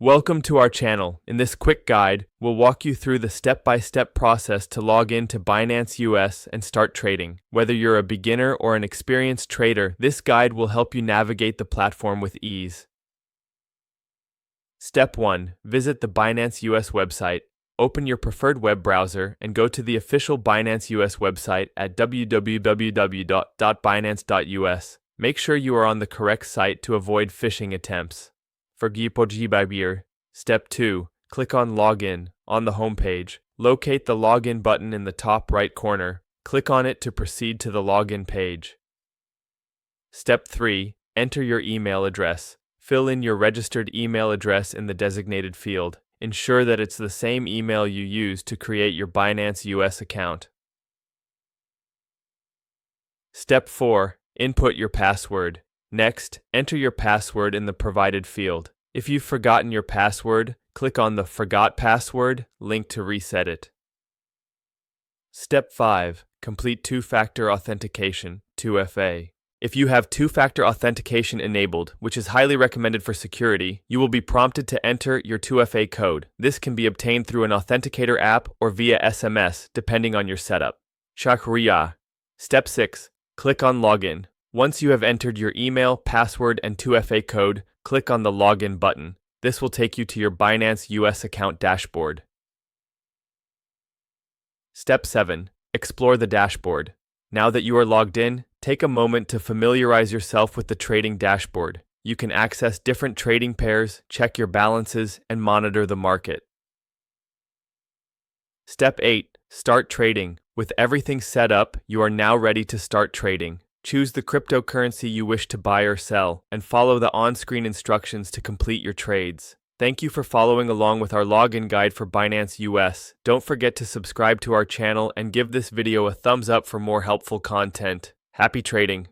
Welcome to our channel. In this quick guide, we'll walk you through the step-by-step process to log in to Binance US and start trading. Whether you're a beginner or an experienced trader, this guide will help you navigate the platform with ease. Step 1. Visit the Binance US website. Open your preferred web browser and go to the official Binance US website at www.binance.us. Make sure you are on the correct site to avoid phishing attempts. Step 2. Click on Login on the homepage. Locate the Login button in the top right corner. Click on it to proceed to the login page. Step 3. Enter your email address. Fill in your registered email address in the designated field. Ensure that it's the same email you used to create your Binance US account. Step 4. Input your password. Next, enter your password in the provided field. If you've forgotten your password, click on the Forgot Password link to reset it. Step 5. Complete two-factor authentication, 2FA. If you have two-factor authentication enabled, which is highly recommended for security, you will be prompted to enter your 2FA code. This can be obtained through an authenticator app or via SMS, depending on your setup. Step 6. Click on Login. Once you have entered your email, password, and 2FA code, click on the Login button. This will take you to your Binance US account dashboard. Step 7. Explore the dashboard. Now that you are logged in, take a moment to familiarize yourself with the trading dashboard. You can access different trading pairs, check your balances, and monitor the market. Step 8. Start trading. With everything set up, you are now ready to start trading. Choose the cryptocurrency you wish to buy or sell, and follow the on-screen instructions to complete your trades. Thank you for following along with our login guide for Binance US. Don't forget to subscribe to our channel and give this video a thumbs up for more helpful content. Happy trading!